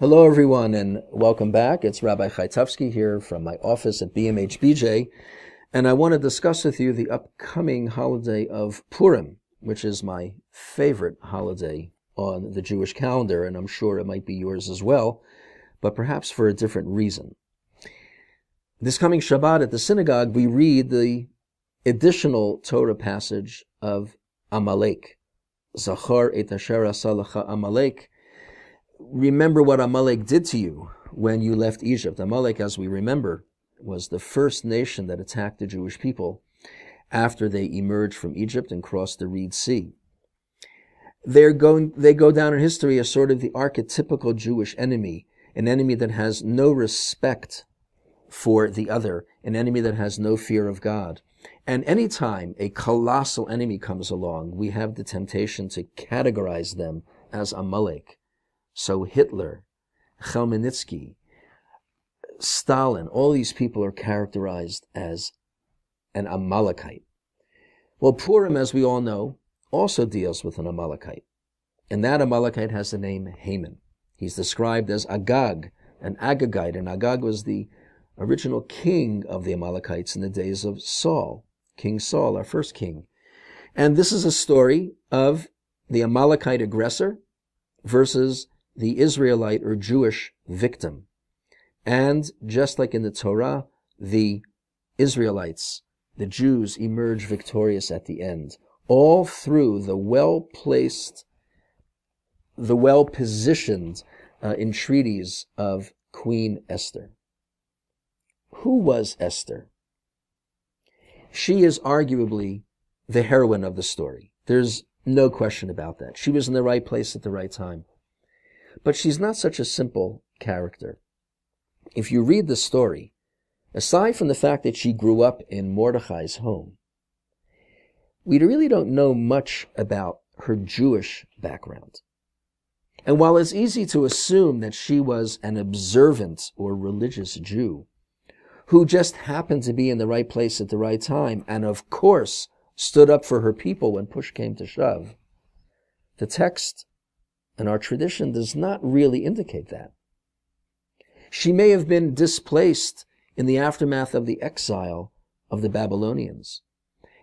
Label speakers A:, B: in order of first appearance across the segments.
A: Hello, everyone, and welcome back. It's Rabbi Chaitovsky here from my office at BMH-BJ, and I want to discuss with you the upcoming holiday of Purim, which is my favorite holiday on the Jewish calendar, and I'm sure it might be yours as well, but perhaps for a different reason. This coming Shabbat at the synagogue, we read the additional Torah passage of Amalek. Zachar et asher asa lecha Amalek. Remember what Amalek did to you when you left Egypt. Amalek, as we remember, was the first nation that attacked the Jewish people after they emerged from Egypt and crossed the Red Sea. They go down in history as sort of the archetypical Jewish enemy, an enemy that has no respect for the other, an enemy that has no fear of God. And anytime a colossal enemy comes along, we have the temptation to categorize them as Amalek. So Hitler, Khmelnytsky, Stalin, all these people are characterized as an Amalekite. Well, Purim, as we all know, also deals with an Amalekite. And that Amalekite has the name Haman. He's described as Agag, an Agagite, and Agag was the original king of the Amalekites in the days of Saul, King Saul, our first king. And this is a story of the Amalekite aggressor versus the Israelite or Jewish victim. And just like in the Torah, the Israelites, the Jews, emerge victorious at the end, all through the well-placed, the well-positioned entreaties of Queen Esther. Who was Esther? She is arguably the heroine of the story. There's no question about that. She was in the right place at the right time. But she's not such a simple character. If you read the story, aside from the fact that she grew up in Mordechai's home, we really don't know much about her Jewish background. And while it's easy to assume that she was an observant or religious Jew who just happened to be in the right place at the right time and, of course, stood up for her people when push came to shove, the text and our tradition does not really indicate that. She may have been displaced in the aftermath of the exile of the Babylonians,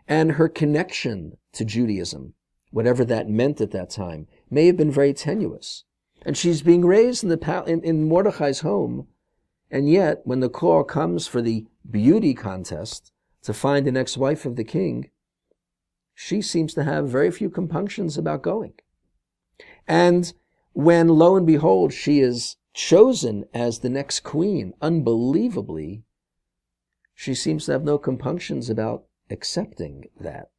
A: and her connection to Judaism, whatever that meant at that time, may have been very tenuous. And she's being raised in Mordechai's home, and yet when the call comes for the beauty contest to find an ex-wife of the king, she seems to have very few compunctions about going. And when, lo and behold, she is chosen as the next queen, unbelievably, she seems to have no compunctions about accepting that.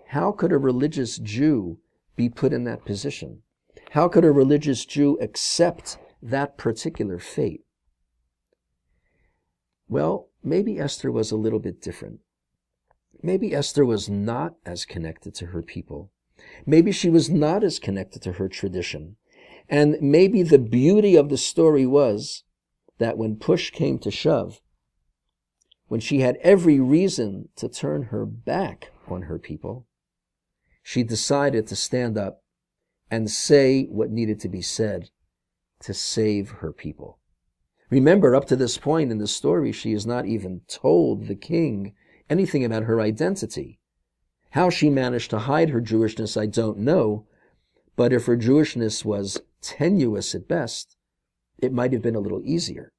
A: How could a religious Jew be put in that position? How could a religious Jew accept that particular fate? Well, maybe Esther was a little bit different. Maybe Esther was not as connected to her people. Maybe she was not as connected to her tradition. And maybe the beauty of the story was that when push came to shove, when she had every reason to turn her back on her people, she decided to stand up and say what needed to be said to save her people. Remember, up to this point in the story, she has not even told the king anything about her identity. How she managed to hide her Jewishness, I don't know, but if her Jewishness was tenuous at best, it might have been a little easier.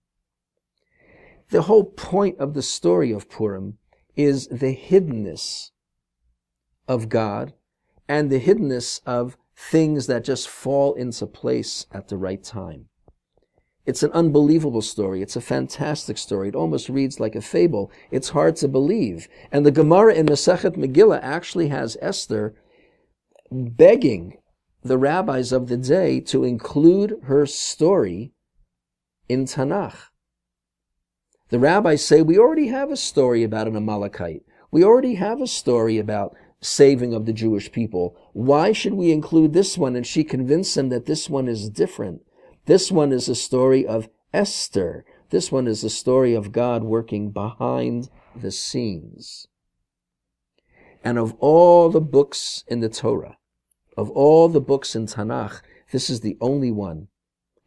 A: The whole point of the story of Purim is the hiddenness of God and the hiddenness of things that just fall into place at the right time. It's an unbelievable story. It's a fantastic story. It almost reads like a fable. It's hard to believe. And the Gemara in Masechet Megillah actually has Esther begging the rabbis of the day to include her story in Tanakh. The rabbis say, we already have a story about an Amalekite. We already have a story about saving of the Jewish people. Why should we include this one? And she convinced them that this one is different. This one is a story of Esther. This one is a story of God working behind the scenes. And of all the books in the Torah, of all the books in Tanakh, this is the only one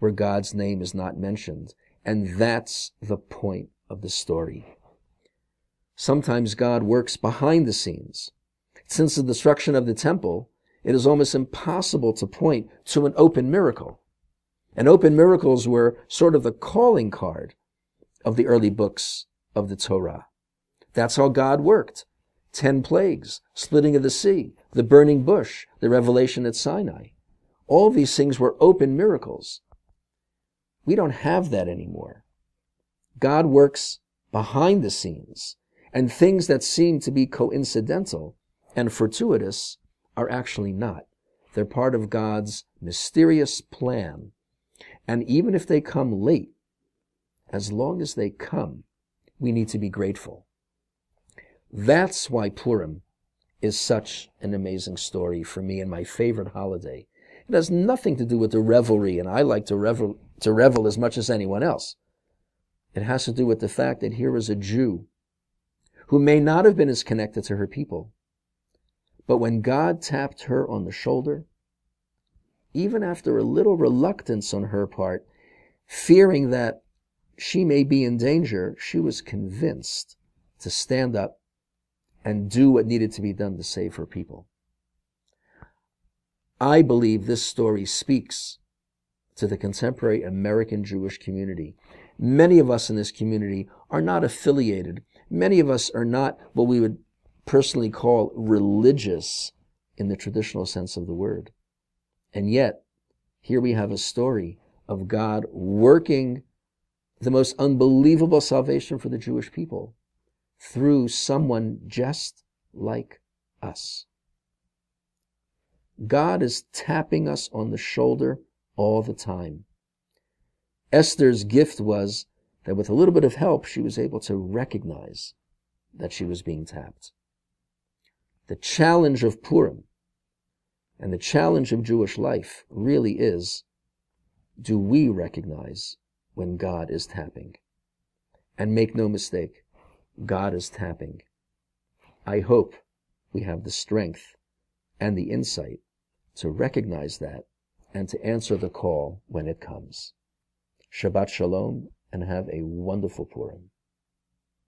A: where God's name is not mentioned. And that's the point of the story. Sometimes God works behind the scenes. Since the destruction of the temple, it is almost impossible to point to an open miracle. And open miracles were sort of the calling card of the early books of the Torah. That's how God worked. 10 plagues, splitting of the sea, the burning bush, the revelation at Sinai. All these things were open miracles. We don't have that anymore. God works behind the scenes, and things that seem to be coincidental and fortuitous are actually not. They're part of God's mysterious plan. And even if they come late, as long as they come, we need to be grateful. That's why Purim is such an amazing story for me and my favorite holiday. It has nothing to do with the revelry, and I like to revel as much as anyone else. It has to do with the fact that here is a Jew who may not have been as connected to her people, but when God tapped her on the shoulder, even after a little reluctance on her part, fearing that she may be in danger, she was convinced to stand up and do what needed to be done to save her people. I believe this story speaks to the contemporary American Jewish community. Many of us in this community are not affiliated. Many of us are not what we would personally call religious in the traditional sense of the word. And yet, here we have a story of God working the most unbelievable salvation for the Jewish people through someone just like us. God is tapping us on the shoulder all the time. Esther's gift was that with a little bit of help, she was able to recognize that she was being tapped. The challenge of Purim and the challenge of Jewish life really is, do we recognize when God is tapping? And make no mistake, God is tapping. I hope we have the strength and the insight to recognize that and to answer the call when it comes. Shabbat Shalom, and have a wonderful Purim.